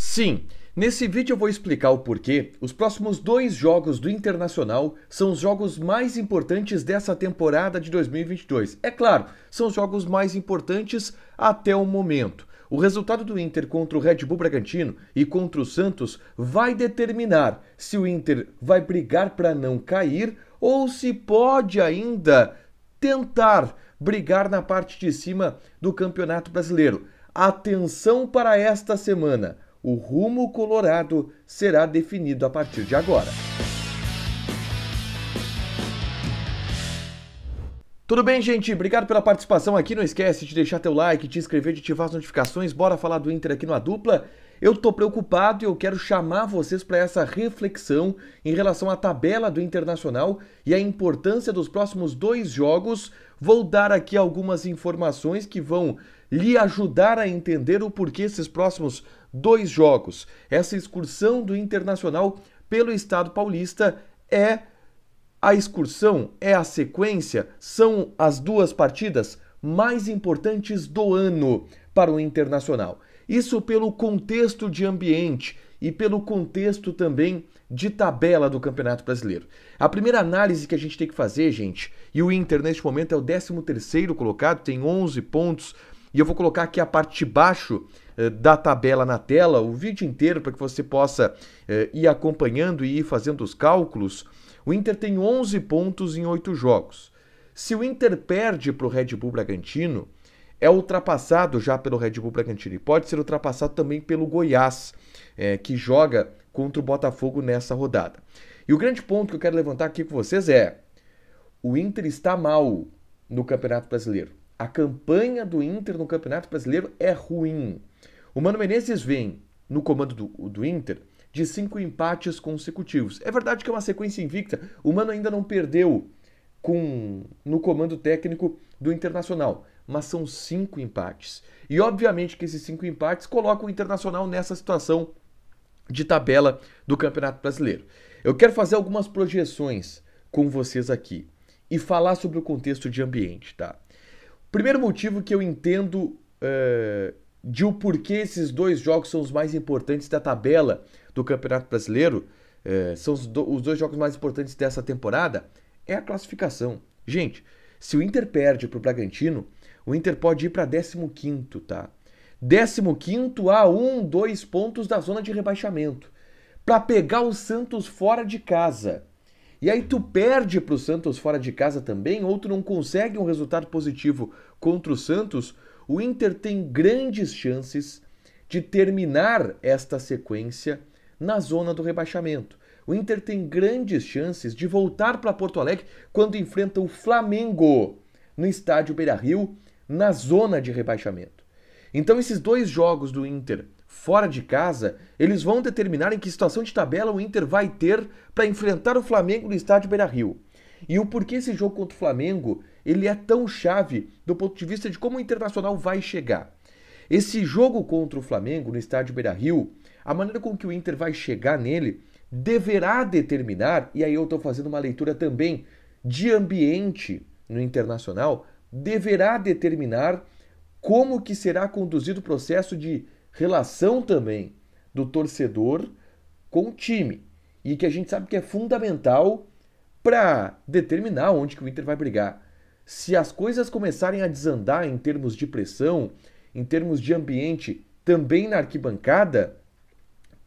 Sim, nesse vídeo eu vou explicar o porquê os próximos dois jogos do Internacional são os jogos mais importantes dessa temporada de 2022. É claro, são os jogos mais importantes até o momento. O resultado do Inter contra o Red Bull Bragantino e contra o Santos vai determinar se o Inter vai brigar para não cair ou se pode ainda tentar brigar na parte de cima do Campeonato Brasileiro. Atenção para esta semana. O rumo colorado será definido a partir de agora. Tudo bem, gente? Obrigado pela participação aqui. Não esquece de deixar teu like, de te inscrever, de ativar as notificações. Bora falar do Inter aqui no A Dupla. Eu tô preocupado e eu quero chamar vocês para essa reflexão em relação à tabela do Internacional e a importância dos próximos dois jogos. Vou dar aqui algumas informações que vão lhe ajudar a entender o porquê esses próximos dois jogos. Essa excursão do Internacional pelo Estado Paulista é a excursão, é a sequência, são as duas partidas mais importantes do ano para o Internacional. Isso pelo contexto de ambiente e pelo contexto também de tabela do Campeonato Brasileiro. A primeira análise que a gente tem que fazer, gente, e o Inter neste momento é o 13º colocado, tem 11 pontos, e eu vou colocar aqui a parte de baixo da tabela na tela, o vídeo inteiro para que você possa ir acompanhando e ir fazendo os cálculos. O Inter tem 11 pontos em 8 jogos. Se o Inter perde para o Red Bull Bragantino, é ultrapassado já pelo Red Bull Bragantino e pode ser ultrapassado também pelo Goiás, que joga contra o Botafogo nessa rodada. E o grande ponto que eu quero levantar aqui com vocês é: o Inter está mal no Campeonato Brasileiro. A campanha do Inter no Campeonato Brasileiro é ruim. O Mano Menezes vem no comando do Inter de 5 empates consecutivos. É verdade que é uma sequência invicta. O Mano ainda não perdeu no comando técnico do Internacional, mas são 5 empates. E obviamente que esses 5 empates colocam o Internacional nessa situação de tabela do Campeonato Brasileiro. Eu quero fazer algumas projeções com vocês aqui e falar sobre o contexto de ambiente, tá? Primeiro motivo que eu entendo de o porquê esses dois jogos são os mais importantes da tabela do Campeonato Brasileiro, são os dois jogos mais importantes dessa temporada, é a classificação. Gente, se o Inter perde para o Bragantino, o Inter pode ir para 15º, tá? 15º a 2 pontos da zona de rebaixamento, para pegar o Santos fora de casa. E aí tu perde para o Santos fora de casa também, ou tu não consegue um resultado positivo contra o Santos, o Inter tem grandes chances de terminar esta sequência na zona do rebaixamento. O Inter tem grandes chances de voltar para Porto Alegre quando enfrenta o Flamengo no estádio Beira-Rio, na zona de rebaixamento. Então esses dois jogos do Inter fora de casa, eles vão determinar em que situação de tabela o Inter vai ter para enfrentar o Flamengo no estádio Beira-Rio. E o porquê esse jogo contra o Flamengo ele é tão chave do ponto de vista de como o Internacional vai chegar. Esse jogo contra o Flamengo no estádio Beira-Rio, a maneira com que o Inter vai chegar nele deverá determinar, e aí eu estou fazendo uma leitura também de ambiente no Internacional, deverá determinar como que será conduzido o processo de relação também do torcedor com o time. E que a gente sabe que é fundamental para determinar onde que o Inter vai brigar. Se as coisas começarem a desandar em termos de pressão, em termos de ambiente, também na arquibancada,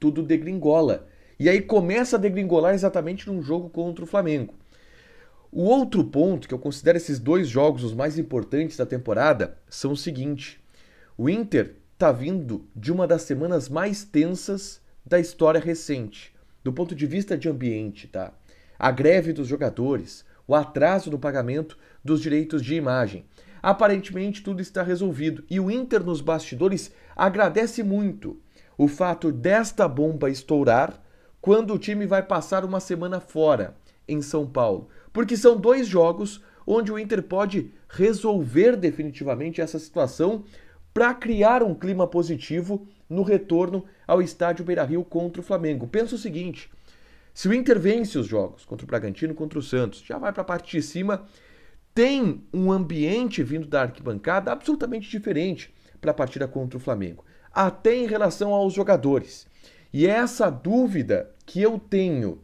tudo degringola. E aí começa a degringolar exatamente num jogo contra o Flamengo. O outro ponto que eu considero esses dois jogos os mais importantes da temporada são o seguinte: o Inter está vindo de uma das semanas mais tensas da história recente, do ponto de vista de ambiente, tá? A greve dos jogadores, o atraso no pagamento dos direitos de imagem. Aparentemente tudo está resolvido e o Inter nos bastidores agradece muito o fato desta bomba estourar quando o time vai passar uma semana fora em São Paulo, porque são dois jogos onde o Inter pode resolver definitivamente essa situação para criar um clima positivo no retorno ao estádio Beira-Rio contra o Flamengo. Pensa o seguinte: se o Inter vence os jogos contra o Bragantino, contra o Santos, já vai para a parte de cima, tem um ambiente vindo da arquibancada absolutamente diferente para a partida contra o Flamengo. até em relação aos jogadores. E é essa dúvida que eu tenho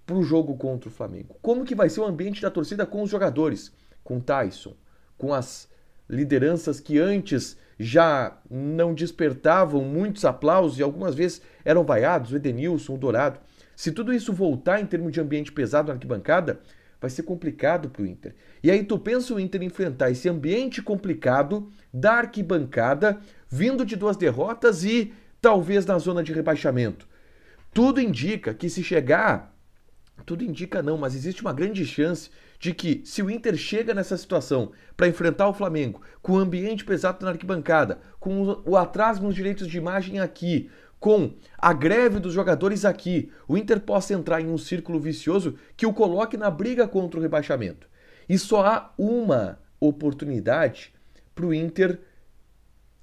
para o jogo contra o Flamengo. Como que vai ser o ambiente da torcida com os jogadores? Com o Tyson, com as lideranças que antes já não despertavam muitos aplausos e algumas vezes eram vaiados, o Edenilson, o Dourado. Se tudo isso voltar em termos de ambiente pesado na arquibancada, vai ser complicado para o Inter. E aí tu pensa o Inter enfrentar esse ambiente complicado da arquibancada, vindo de 2 derrotas e talvez na zona de rebaixamento. Tudo indica que se chegar... Tudo indica não, mas existe uma grande chance de que, se o Inter chega nessa situação para enfrentar o Flamengo, com o ambiente pesado na arquibancada, com o atraso nos direitos de imagem aqui, com a greve dos jogadores aqui, o Inter possa entrar em um círculo vicioso que o coloque na briga contra o rebaixamento. E só há uma oportunidade para o Inter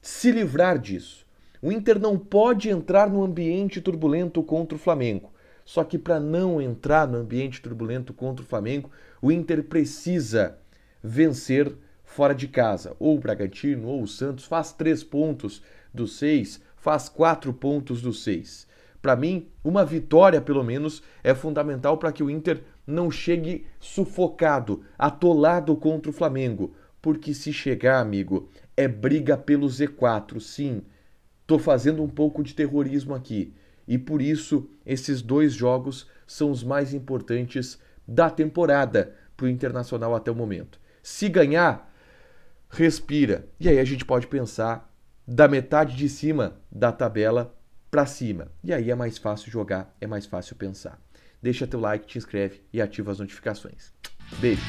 se livrar disso. O Inter não pode entrar no ambiente turbulento contra o Flamengo. Só que para não entrar no ambiente turbulento contra o Flamengo, o Inter precisa vencer fora de casa. Ou o Bragantino, ou o Santos, faz 3 pontos dos 6, faz 4 pontos dos 6. Para mim, uma vitória, pelo menos, é fundamental para que o Inter não chegue sufocado, atolado contra o Flamengo. Porque se chegar, amigo, é briga pelo Z4. Sim, tô fazendo um pouco de terrorismo aqui. E por isso, esses 2 jogos são os mais importantes da temporada para o Internacional até o momento. Se ganhar, respira. E aí a gente pode pensar da metade de cima da tabela para cima. E aí é mais fácil jogar, é mais fácil pensar. Deixa teu like, te inscreve e ativa as notificações. Beijo!